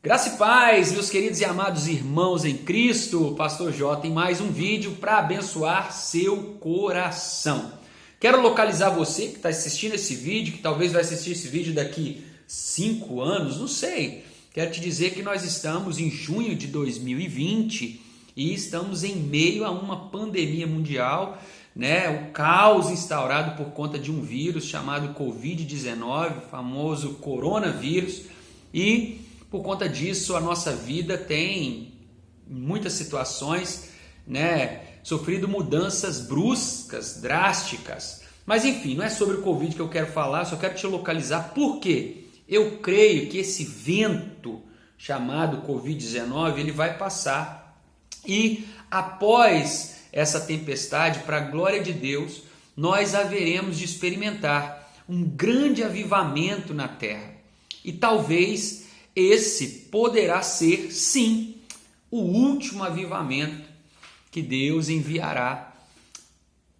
Graça e paz, meus queridos e amados irmãos em Cristo, Pastor J em mais um vídeo para abençoar seu coração. Quero localizar você que está assistindo esse vídeo, que talvez vai assistir esse vídeo daqui 5 anos, não sei. Quero te dizer que nós estamos em junho de 2020 e estamos em meio a uma pandemia mundial, o caos instaurado por conta de um vírus chamado Covid-19, famoso coronavírus, e por conta disso, a nossa vida tem, em muitas situações, sofrido mudanças bruscas, drásticas. Mas enfim, não é sobre o Covid que eu quero falar, só quero te localizar porque eu creio que esse vento chamado Covid-19, ele vai passar. E após essa tempestade, para a glória de Deus, nós haveremos de experimentar um grande avivamento na terra. E talvez esse poderá ser, sim, o último avivamento que Deus enviará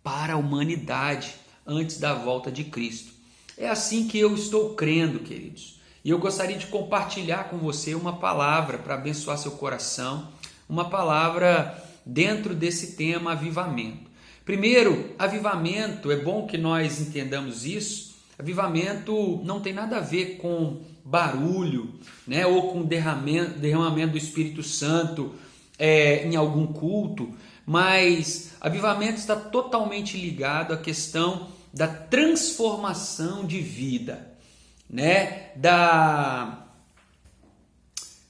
para a humanidade antes da volta de Cristo. É assim que eu estou crendo, queridos. E eu gostaria de compartilhar com você uma palavra para abençoar seu coração, uma palavra dentro desse tema avivamento. Primeiro, avivamento, é bom que nós entendamos isso. Avivamento não tem nada a ver com barulho, ou com derramamento do Espírito Santo em algum culto, mas avivamento está totalmente ligado à questão da transformação de vida,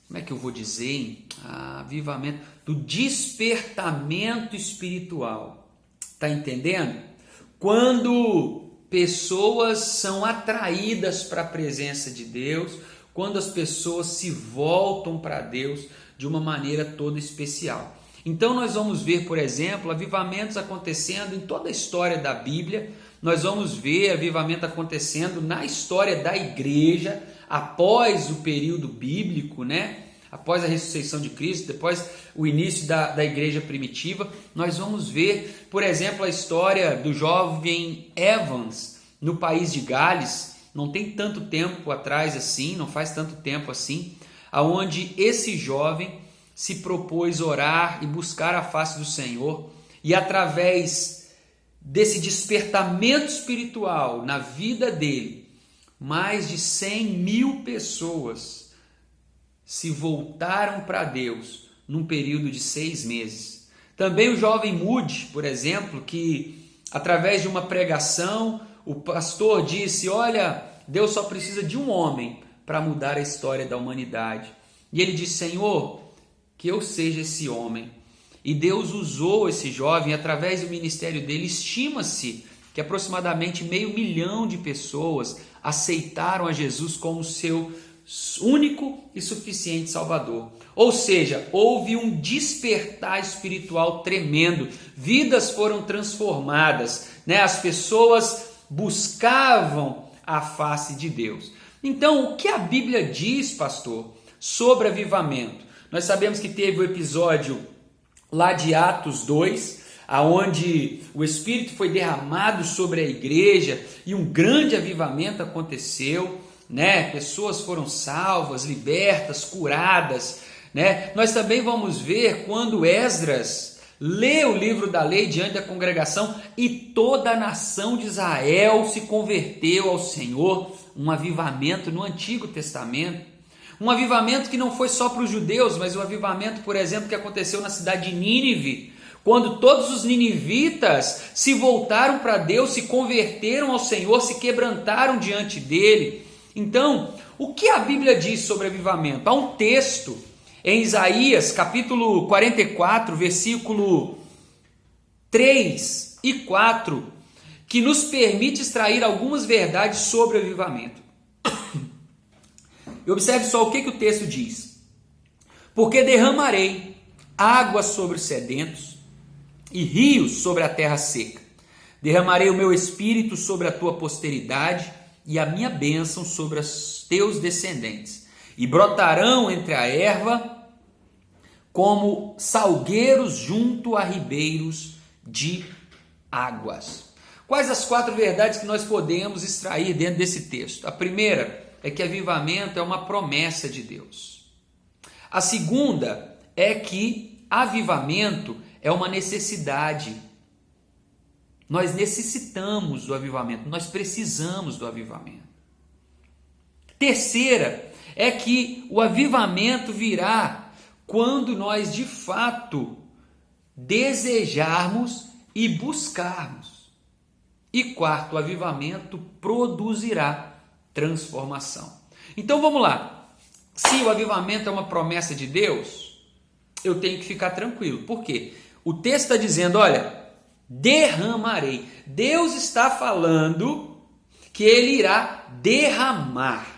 como é que eu vou dizer, avivamento, do despertamento espiritual, tá entendendo? Quando pessoas são atraídas para a presença de Deus, quando as pessoas se voltam para Deus de uma maneira toda especial. Então nós vamos ver, por exemplo, avivamentos acontecendo em toda a história da Bíblia. Nós vamos ver avivamento acontecendo na história da igreja, após o período bíblico, após a ressurreição de Cristo, depois o início da igreja primitiva. Nós vamos ver, por exemplo, a história do jovem Evans no país de Gales. Não tem tanto tempo atrás assim, não faz tanto tempo assim, aonde esse jovem se propôs orar e buscar a face do Senhor, e através desse despertamento espiritual na vida dele, mais de 100 mil pessoas se voltaram para Deus num período de 6 meses. Também o jovem Moody, por exemplo, que através de uma pregação, o pastor disse: olha, Deus só precisa de um homem para mudar a história da humanidade. E ele disse: Senhor, que eu seja esse homem. E Deus usou esse jovem, através do ministério dele, estima-se que aproximadamente 500 mil de pessoas aceitaram a Jesus como seu único e suficiente Salvador. Ou seja, houve um despertar espiritual tremendo, vidas foram transformadas, as pessoas buscavam a face de Deus. Então, o que a Bíblia diz, pastor, sobre avivamento? Nós sabemos que teve o episódio lá de Atos 2, aonde o Espírito foi derramado sobre a igreja e um grande avivamento aconteceu, pessoas foram salvas, libertas, curadas, Nós também vamos ver quando Esdras lê o livro da lei diante da congregação e toda a nação de Israel se converteu ao Senhor, um avivamento no Antigo Testamento. Um avivamento que não foi só para os judeus, mas um avivamento, por exemplo, que aconteceu na cidade de Nínive, quando todos os ninivitas se voltaram para Deus, se converteram ao Senhor, se quebrantaram diante dele. Então, o que a Bíblia diz sobre avivamento? Há um texto em Isaías, capítulo 44, versículo 3 e 4, que nos permite extrair algumas verdades sobre o avivamento. E observe só o que o texto diz. Porque derramarei água sobre os sedentos e rios sobre a terra seca. Derramarei o meu espírito sobre a tua posteridade e a minha bênção sobre os teus descendentes. E brotarão entre a erva como salgueiros junto a ribeiros de águas. Quais as 4 verdades que nós podemos extrair dentro desse texto? A primeira é que avivamento é uma promessa de Deus. A segunda é que avivamento é uma necessidade. Nós necessitamos do avivamento, nós precisamos do avivamento. Terceira é que o avivamento virá quando nós de fato desejarmos e buscarmos. E quarto, o avivamento produzirá transformação. Então vamos lá. Se o avivamento é uma promessa de Deus, eu tenho que ficar tranquilo. Por quê? O texto está dizendo, olha, derramarei. Deus está falando que Ele irá derramar.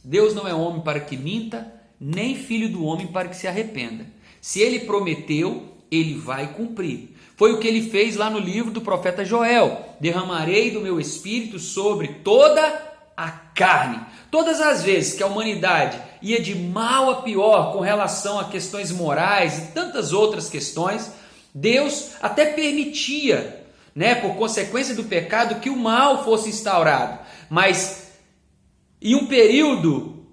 Deus não é homem para que minta, nem filho do homem para que se arrependa. Se Ele prometeu, Ele vai cumprir. Foi o que Ele fez lá no livro do profeta Joel. Derramarei do meu espírito sobre toda a carne. Todas as vezes que a humanidade ia de mal a pior com relação a questões morais e tantas outras questões, Deus até permitia, por consequência do pecado, que o mal fosse instaurado. Mas em um período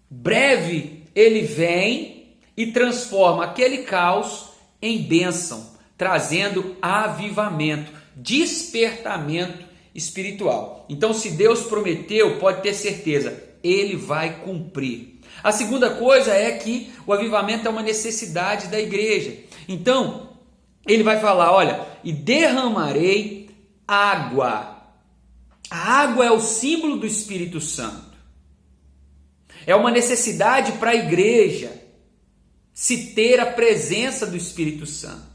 breve, Ele vem e transforma aquele caos em bênção, trazendo avivamento, despertamento espiritual. Então, se Deus prometeu, pode ter certeza, Ele vai cumprir. A segunda coisa é que o avivamento é uma necessidade da igreja. Então, Ele vai falar, olha, e derramarei água. A água é o símbolo do Espírito Santo. É uma necessidade para a igreja se ter a presença do Espírito Santo.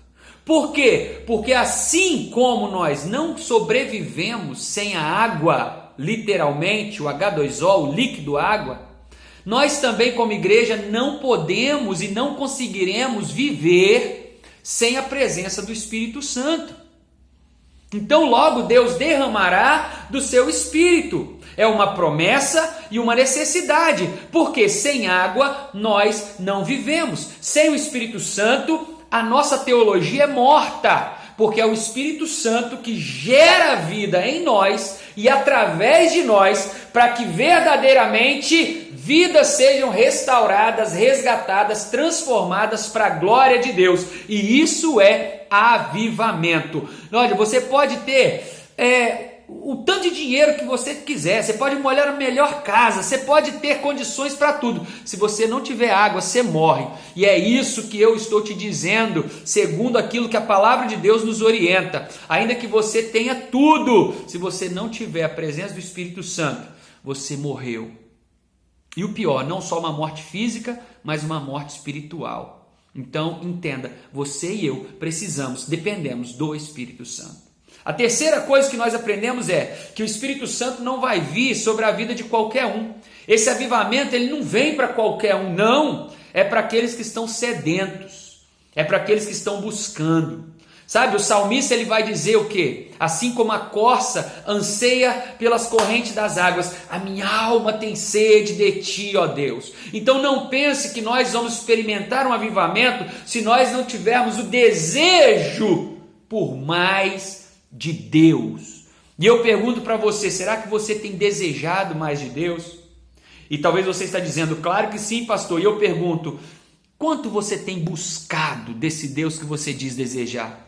Por quê? Porque assim como nós não sobrevivemos sem a água, literalmente, o H2O, o líquido água, nós também como igreja não podemos e não conseguiremos viver sem a presença do Espírito Santo. Então logo Deus derramará do seu Espírito. É uma promessa e uma necessidade, porque sem água nós não vivemos. Sem o Espírito Santo, a nossa teologia é morta, porque é o Espírito Santo que gera vida em nós e através de nós, para que verdadeiramente vidas sejam restauradas, resgatadas, transformadas para a glória de Deus. E isso é avivamento. Olha, você pode ter o tanto de dinheiro que você quiser, você pode morar na melhor casa, você pode ter condições para tudo. Se você não tiver água, você morre. E é isso que eu estou te dizendo, segundo aquilo que a palavra de Deus nos orienta. Ainda que você tenha tudo, se você não tiver a presença do Espírito Santo, você morreu. E o pior, não só uma morte física, mas uma morte espiritual. Então, entenda, você e eu dependemos do Espírito Santo. A terceira coisa que nós aprendemos é que o Espírito Santo não vai vir sobre a vida de qualquer um. Esse avivamento ele não vem para qualquer um, não. É para aqueles que estão sedentos. É para aqueles que estão buscando. Sabe, o salmista ele vai dizer o quê? Assim como a corça anseia pelas correntes das águas, a minha alma tem sede de ti, ó Deus. Então não pense que nós vamos experimentar um avivamento se nós não tivermos o desejo por mais de Deus. E eu pergunto para você, será que você tem desejado mais de Deus? E talvez você está dizendo, claro que sim, pastor. E eu pergunto, quanto você tem buscado desse Deus que você diz desejar?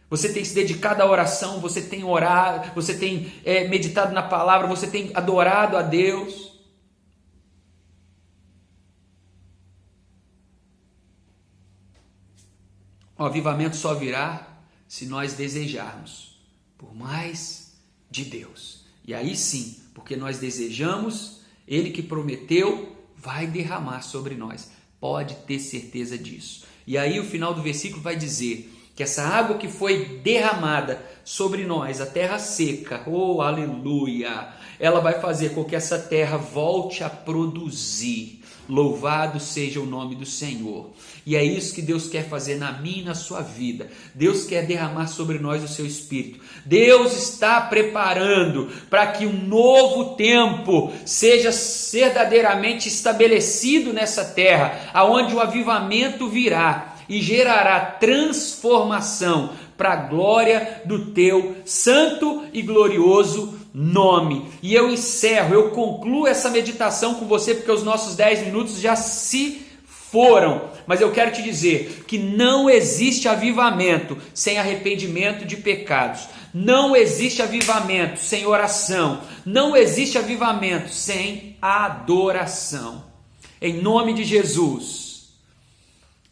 Você tem se dedicado à oração, você tem orado, você tem meditado na palavra, você tem adorado a Deus? O avivamento só virá se nós desejarmos por mais de Deus. E aí sim, porque nós desejamos, Ele que prometeu vai derramar sobre nós. Pode ter certeza disso. E aí o final do versículo vai dizer que essa água que foi derramada sobre nós, a terra seca, oh aleluia, ela vai fazer com que essa terra volte a produzir. Louvado seja o nome do Senhor. E é isso que Deus quer fazer na minha e na sua vida. Deus quer derramar sobre nós o seu Espírito. Deus está preparando para que um novo tempo seja verdadeiramente estabelecido nessa terra, aonde o avivamento virá e gerará transformação para a glória do teu santo e glorioso nome. E eu encerro, eu concluo essa meditação com você, porque os nossos 10 minutos já se foram. Mas eu quero te dizer que não existe avivamento sem arrependimento de pecados. Não existe avivamento sem oração. Não existe avivamento sem adoração. Em nome de Jesus.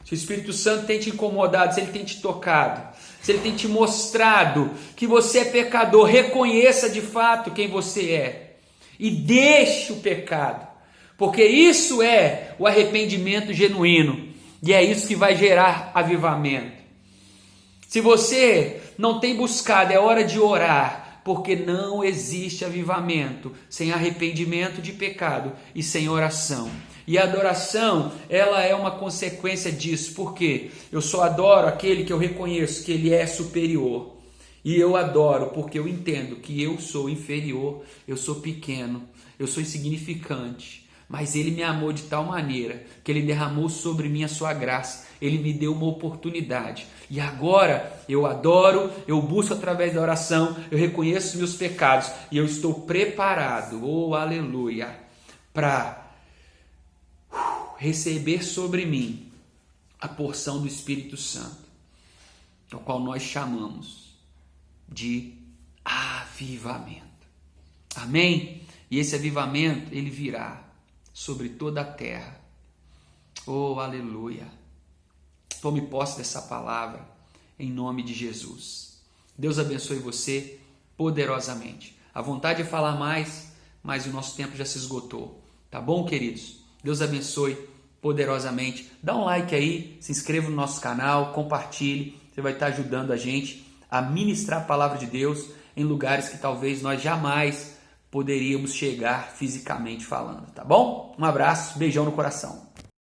Se o Espírito Santo tem te incomodado, se ele tem te tocado, se ele tem te mostrado que você é pecador, reconheça de fato quem você é e deixe o pecado, porque isso é o arrependimento genuíno e é isso que vai gerar avivamento. Se você não tem buscado, é hora de orar, porque não existe avivamento sem arrependimento de pecado e sem oração. E a adoração, ela é uma consequência disso, porque eu só adoro aquele que eu reconheço que ele é superior. E eu adoro porque eu entendo que eu sou inferior, eu sou pequeno, eu sou insignificante. Mas ele me amou de tal maneira que ele derramou sobre mim a sua graça. Ele me deu uma oportunidade. E agora eu adoro, eu busco através da oração, eu reconheço os meus pecados e eu estou preparado, oh aleluia, para receber sobre mim a porção do Espírito Santo, ao qual nós chamamos de avivamento. Amém? E esse avivamento, ele virá sobre toda a terra. Oh, aleluia. Tome posse dessa palavra em nome de Jesus. Deus abençoe você poderosamente. A vontade de falar mais, mas o nosso tempo já se esgotou. Tá bom, queridos? Deus abençoe poderosamente. Dá um like aí, se inscreva no nosso canal, compartilhe. Você vai estar ajudando a gente a ministrar a palavra de Deus em lugares que talvez nós jamais poderíamos chegar fisicamente falando, tá bom? Um abraço, beijão no coração.